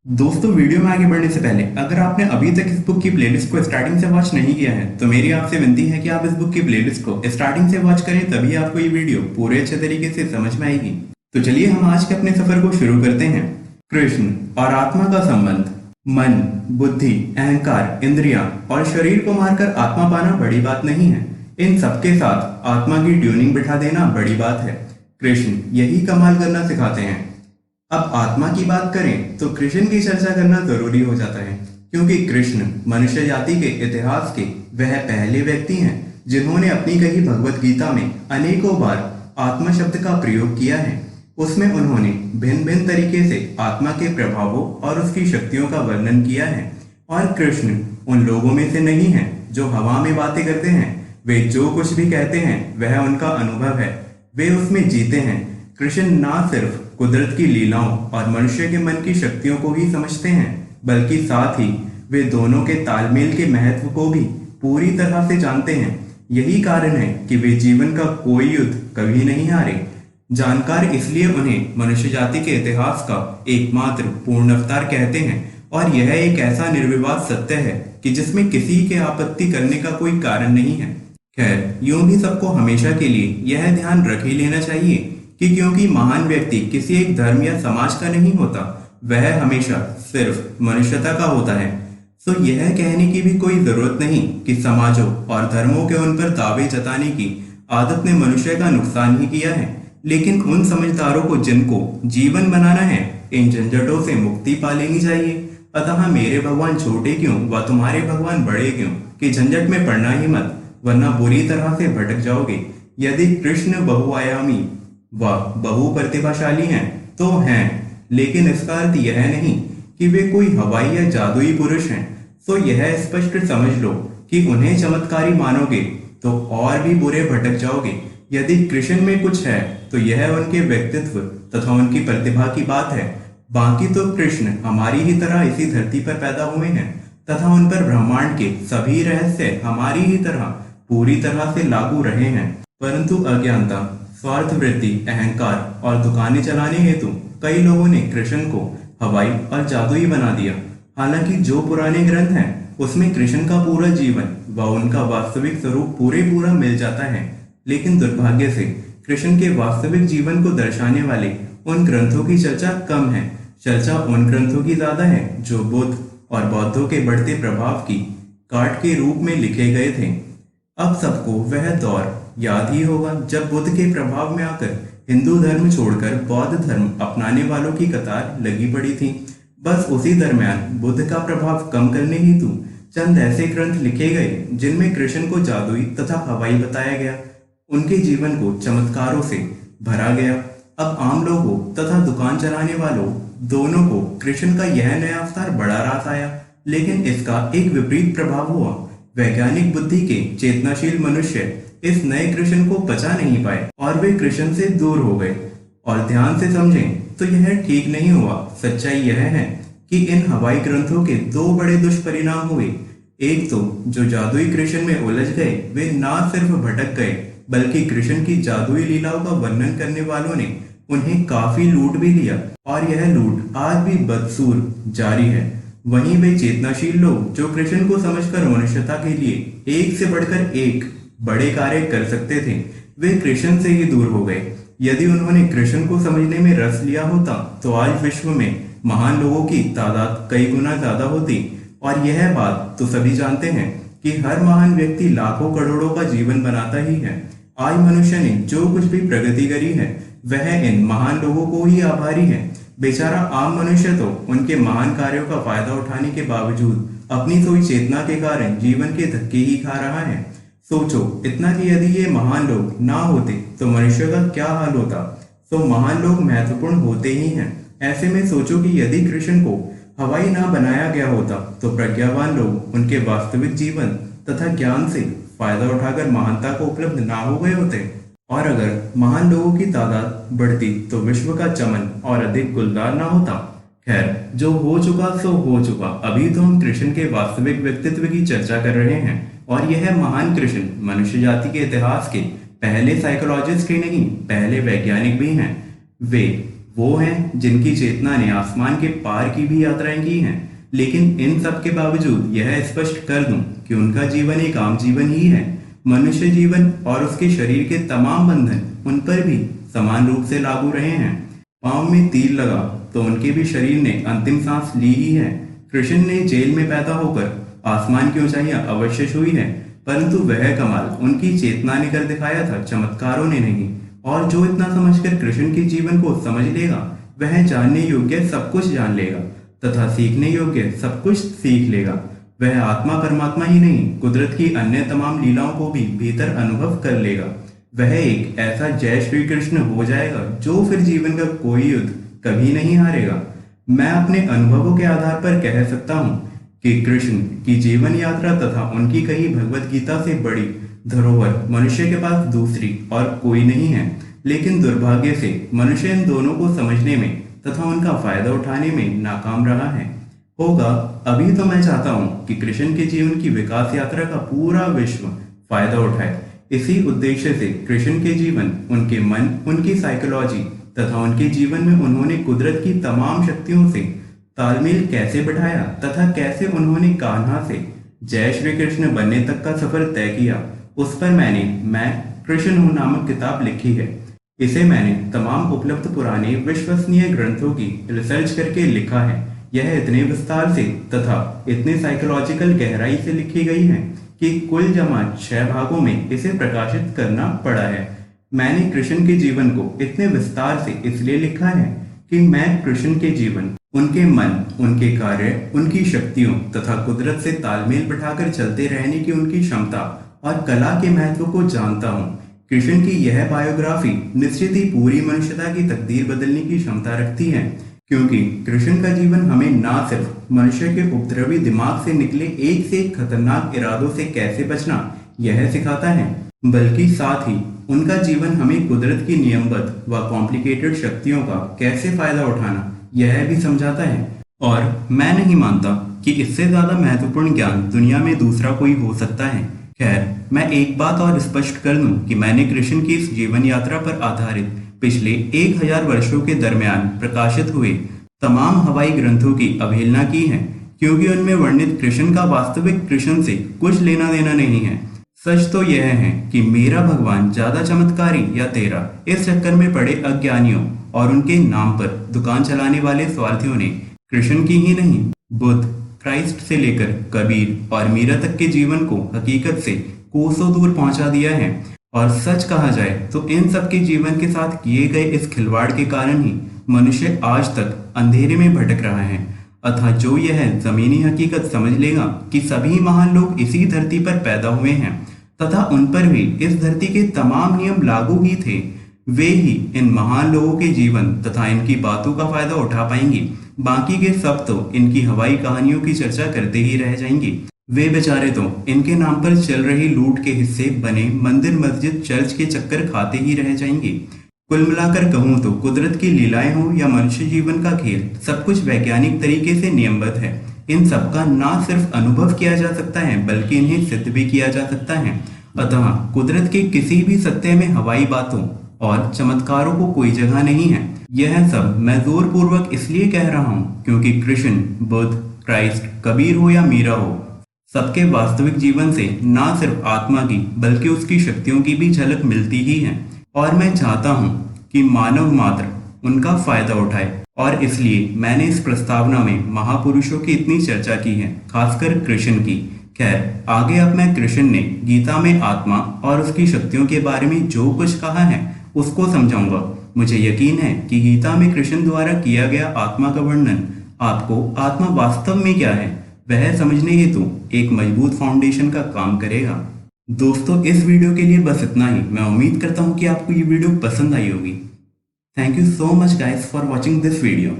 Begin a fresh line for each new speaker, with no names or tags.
दोस्तों, वीडियो में आगे बढ़ने से पहले अगर आपने अभी तक इस बुक की प्लेलिस्ट को स्टार्टिंग से वॉच नहीं किया है तो मेरी आपसे विनती है कि आप इस बुक की प्लेलिस्ट को स्टार्टिंग से वॉच करें, तभी आपको ये वीडियो पूरे अच्छे तरीके से समझ में आएगी। तो चलिए हम आज के अपने सफर को शुरू करते हैं। कृष्ण और आत्मा का संबंध। मन, बुद्धि, अहंकार, इंद्रियां और शरीर को मारकर आत्मा पाना बड़ी बात नहीं है। इन सबके साथ आत्मा की ट्यूनिंग बिठा देना बड़ी बात है। कृष्ण यही कमाल करना सिखाते हैं। अब आत्मा की बात करें तो कृष्ण की चर्चा करना जरूरी हो जाता है, क्योंकि कृष्ण मनुष्य जाति के इतिहास के वह पहले व्यक्ति हैं जिन्होंने अपनी कही भगवत गीता में अनेकों बार आत्मा शब्द का प्रयोग किया है। उसमें उन्होंने भिन्न भिन्न तरीके से आत्मा के प्रभावों और उसकी शक्तियों का वर्णन किया है। और कृष्ण उन लोगों में से नहीं है जो हवा में बातें करते हैं। वे जो कुछ भी कहते हैं वह उनका अनुभव है, वे उसमें जीते हैं। कृष्ण ना सिर्फ कुदरत की लीलाओं और मनुष्य के मन की शक्तियों को ही समझते हैं, बल्कि साथ ही वे दोनों के तालमेल के महत्व को भी पूरी तरह से जानते हैं। यही कारण है कि वे जीवन का कोई युद्ध कभी नहीं हारे। जानकार इसलिए उन्हें मनुष्य जाति के इतिहास का एकमात्र पूर्ण अवतार कहते हैं, और यह एक ऐसा निर्विवाद सत्य है कि जिसमें किसी के आपत्ति करने का कोई कारण नहीं है। खैर, यूं भी सबको हमेशा के लिए यह ध्यान रख ही लेना चाहिए कि क्योंकि महान व्यक्ति किसी एक धर्म या समाज का नहीं होता, वह हमेशा सिर्फ मनुष्यता का होता है। तो यह कहने की भी कोई जरूरत नहीं कि समाजों और धर्मों के उन पर दावे जताने की आदत ने मनुष्य का नुकसान ही किया है। लेकिन उन समझदारों को जिनको जीवन बनाना है, इन झंझटों से मुक्ति पा लेनी चाहिए। अतः मेरे भगवान छोटे क्यों व तुम्हारे भगवान बड़े क्यों कि झंझट में पड़ना ही मत, वरना बुरी तरह से भटक जाओगे। यदि कृष्ण बहुआयामी व बहुप्रतिभाशाली हैं तो हैं, लेकिन इसका अर्थ यह नहीं कि वे कोई हवाई या जादुई पुरुष हैं। तो यह स्पष्ट समझ लो कि उन्हें चमत्कारी मानोगे तो और भी बुरे भटक जाओगे। यदि कृष्ण में कुछ है तो यह उनके व्यक्तित्व तथा उनकी प्रतिभा की बात है। बाकी तो कृष्ण हमारी ही तरह इसी धरती पर पैदा हुए हैं तथा उन पर ब्रह्मांड के सभी रहस्य हमारी ही तरह पूरी तरह से लागू रहे हैं। परंतु अज्ञानता, स्वार्थ वृत्ति, अहंकार और दुकानें चलाने हेतु कई लोगों ने कृष्ण को हवाई और जादुई बना दिया। हालांकि जो पुराने ग्रंथ हैं उसमें कृष्ण का पूरा जीवन व उनका वास्तविक स्वरूप पूरा मिल जाता है। लेकिन दुर्भाग्य से कृष्ण के वास्तविक जीवन को दर्शाने वाले उन ग्रंथों की चर्चा कम है। चर्चा उन ग्रंथों की ज्यादा है जो बुद्ध और बौद्धों के बढ़ते प्रभाव की काट के रूप में लिखे गए थे। अब सबको वह दौर याद ही होगा जब बुद्ध के प्रभाव में आकर हिंदू धर्म छोड़कर बौद्ध धर्म अपनाने वालों की कतार लगी पड़ी थी। बस उसी दरमियान बुद्ध का प्रभाव कम करने हेतु चंद ऐसे ग्रंथ लिखे गए जिनमें कृष्ण को जादुई तथा हवाई बताया गया। उनके जीवन को चमत्कारों से भरा गया। अब आम लोगों तथा दुकान चलाने वालों दोनों को कृष्ण का यह नया अवतार बड़ा रास आया, लेकिन इसका एक विपरीत प्रभाव हुआ। वैज्ञानिक बुद्धि के चेतनाशील मनुष्य इस नए कृष्ण को पचा नहीं पाए और वे कृष्ण से दूर हो गए। और ध्यान से समझें तो यह ठीक नहीं हुआ। सच्चाई यह है कि इन हवाई ग्रंथों के दो बड़े दुष्परिणाम हुए। एक तो जो जादुई कृष्ण में उलझ गए वे ना सिर्फ भटक गए, बल्कि कृष्ण की जादुई लीलाओं का वर्णन करने वालों ने उन्हें काफी लूट भी लिया, और यह लूट आज भी बदसूर जारी है। वहीं वे चेतनाशील लोग जो कृष्ण को समझकर मनुष्यता के लिए एक से बढ़कर एक बड़े कार्य कर सकते थे, वे कृष्ण से ही दूर हो गए। यदि उन्होंने कृष्ण को समझने में रस लिया होता तो आज विश्व में महान लोगों की तादाद कई गुना ज्यादा होती। और यह बात तो सभी जानते हैं कि हर महान व्यक्ति लाखों करोड़ों का जीवन बनाता ही है। आज मनुष्य ने जो कुछ भी प्रगति करी है वह इन महान लोगों को ही आभारी है। बेचारा आम मनुष्य तो उनके महान कार्यों का फायदा उठाने के बावजूद अपनी सोई चेतना के कारण जीवन के धक्के ही खा रहा है। सोचो इतना कि यदि ये महान लोग ना होते तो मनुष्य का क्या हाल होता। तो महान लोग महत्वपूर्ण होते ही हैं। ऐसे में सोचो कि यदि कृष्ण को हवाई ना बनाया गया होता तो प्रज्ञावान लोग उनके वास्तविक जीवन तथा ज्ञान से फायदा उठाकर महानता को उपलब्ध ना हो गए होते। और अगर महान लोगों की तादाद बढ़ती तो विश्व का चमन और अधिक गुलजार ना होता। खैर, जो हो चुका सो हो चुका। अभी तो हम कृष्ण के वास्तविक व्यक्तित्व की चर्चा कर रहे हैं, और यह महान कृष्ण मनुष्य जाति के इतिहास के पहले साइकोलॉजिस्ट ही नहीं, पहले वैज्ञानिक भी हैं। वे वो हैं जिनकी चेतना ने आसमान के पार की भी यात्राएं की हैं, लेकिन इन सब के बावजूद यह स्पष्ट कर दूं कि उनका जीवन एक आम जीवन ही है। मनुष्य जीवन और उसके शरीर के तमाम बंधन उन पर भी समान रूप से लागू रहे हैं। पाँव में तीर लगा तो उनके भी शरीर ने अंतिम सांस ली ही है। कृष्ण ने जेल में पैदा होकर आसमान की ऊंचाइयां अवश्य छुई है, परंतु वह कमाल उनकी चेतना ने कर दिखाया था, चमत्कारों ने नहीं। और जो इतना समझकर कृष्ण के जीवन को समझ लेगा वह जानने योग्य सब कुछ जान लेगा तथा सीखने योग्य सब कुछ सीख लेगा। वह आत्मा परमात्मा ही नहीं, कुदरत की अन्य तमाम लीलाओं को भी भीतर अनुभव कर लेगा। वह एक ऐसा जय श्री कृष्ण हो जाएगा जो फिर जीवन का कोई युद्ध कभी नहीं हारेगा। मैं अपने अनुभवों के आधार पर कह सकता हूँ कि कृष्ण की जीवन यात्रा तथा उनकी कही भगवत गीता से बड़ी धरोहर मनुष्य के पास दूसरी और कोई नहीं है। लेकिन दुर्भाग्य से मनुष्य इन दोनों को समझने में तथा उनका फायदा उठाने में नाकाम रहा है। होगा अभी तो मैं चाहता हूँ कि कृष्ण के जीवन की विकास यात्रा का पूरा विश्व फायदा उठाए। इसी उद्देश्य से कृष्ण के जीवन, उनके मन, उनकी साइकोलॉजी तथा उनके जीवन में उन्होंने कुदरत की तमाम शक्तियों से तालमेल कैसे बिठाया तथा कैसे उन्होंने कान्हा से जय श्री कृष्ण बनने तक का सफर तय किया, उस पर मैं कृष्ण हूँ नामक किताब लिखी है। इसे मैंने तमाम उपलब्ध पुराने विश्वसनीय ग्रंथों की रिसर्च करके लिखा है। यह इतने विस्तार से तथा इतने साइकोलॉजिकल गहराई से लिखी गई है कि कुल जमा 6 भागों में इसे प्रकाशित करना पड़ा है। मैंने कृष्ण के जीवन को इतने विस्तार से इसलिए लिखा है कि मैं कृष्ण के जीवन, उनके मन, उनके कार्य, उनकी शक्तियों तथा कुदरत से तालमेल बिठाकर चलते रहने की उनकी क्षमता और कला के महत्व को जानता हूँ। कृष्ण की यह बायोग्राफी निश्चित ही पूरी मनुष्यता की तकदीर बदलने की क्षमता रखती है, क्योंकि कृष्ण का जीवन हमें ना सिर्फ मनुष्य के उपद्रवी दिमाग से निकले एक से एक खतरनाक इरादों से कैसे बचना यह सिखाता है, बल्कि साथ ही उनका जीवन हमें कुदरत की नियमबद्ध व कॉम्प्लिकेटेड शक्तियों का कैसे फायदा उठाना यह भी समझाता है। और मैं नहीं मानता कि इससे ज्यादा महत्वपूर्ण ज्ञान दुनिया में दूसरा कोई हो सकता है। खैर, मैं एक बात और स्पष्ट कर दूं कि मैंने कृष्ण की इस जीवन यात्रा पर आधारित पिछले 1000 वर्षों के दरमियान प्रकाशित हुए तमाम हवाई ग्रंथों की अवहेलना की है, क्योंकि उनमें वर्णित कृष्ण का वास्तविक कृष्ण से कुछ लेना देना नहीं है। सच तो यह है कि मेरा भगवान ज्यादा चमत्कारी या तेरा, इस चक्कर में पड़े अज्ञानियों और उनके नाम पर दुकान चलाने वाले स्वार्थियों ने कृष्ण की ही नहीं, बुद्ध, क्राइस्ट से लेकर कबीर और मीरा तक के जीवन को हकीकत से कोसों दूर पहुंचा दिया है। और सच कहा जाए तो इन सब के जीवन के साथ किए गए इस खिलवाड़ के कारण ही मनुष्य आज तक अंधेरे में भटक रहा है। अतः जो यह जमीनी हकीकत समझ लेगा कि सभी महान लोग इसी धरती पर पैदा हुए हैं तथा उन पर भी इस धरती के तमाम नियम लागू ही थे, वे ही इन महान लोगों के जीवन तथा इनकी बातों का फायदा उठा पाएंगे। बाकी के सब तो इनकी हवाई कहानियों की चर्चा करते ही रह जाएंगे। वे बेचारे तो इनके नाम पर चल रही लूट के हिस्से बने मंदिर, मस्जिद, चर्च के चक्कर खाते ही रह जाएंगे। कुल मिलाकर कहूँ तो कुदरत की लीलाएं हो या मनुष्य जीवन का खेल, सब कुछ वैज्ञानिक तरीके से नियमबद्ध है। इन सबका ना सिर्फ अनुभव किया जा सकता है बल्कि इन्हें सिद्ध भी किया जा सकता है। अतः कुदरत के किसी भी सत्य में हवाई बातों और चमत्कारों को कोई जगह नहीं है। यह सब मैं जोर पूर्वक इसलिए कह रहा हूँ क्योंकि कृष्ण, बुद्ध, क्राइस्ट, कबीर हो या मीरा हो, सबके वास्तविक जीवन से ना सिर्फ आत्मा की बल्कि उसकी शक्तियों की भी झलक मिलती ही है। और मैं चाहता हूँ कि मानव मात्र उनका फायदा उठाए, और इसलिए मैंने इस प्रस्तावना में महापुरुषों की इतनी चर्चा की है, खासकर कृष्ण की। खैर, आगे अब मैं कृष्ण ने गीता में आत्मा और उसकी शक्तियों के बारे में जो कुछ कहा है उसको समझाऊंगा। मुझे यकीन है कि गीता में कृष्ण द्वारा किया गया आत्मा का वर्णन आपको आत्मा वास्तव में क्या है वह समझने हेतु एक मजबूत फाउंडेशन का काम करेगा। दोस्तों, इस वीडियो के लिए बस इतना ही। मैं उम्मीद करता हूँ कि आपको ये वीडियो पसंद आई होगी। Thank you so much guys for watching this video.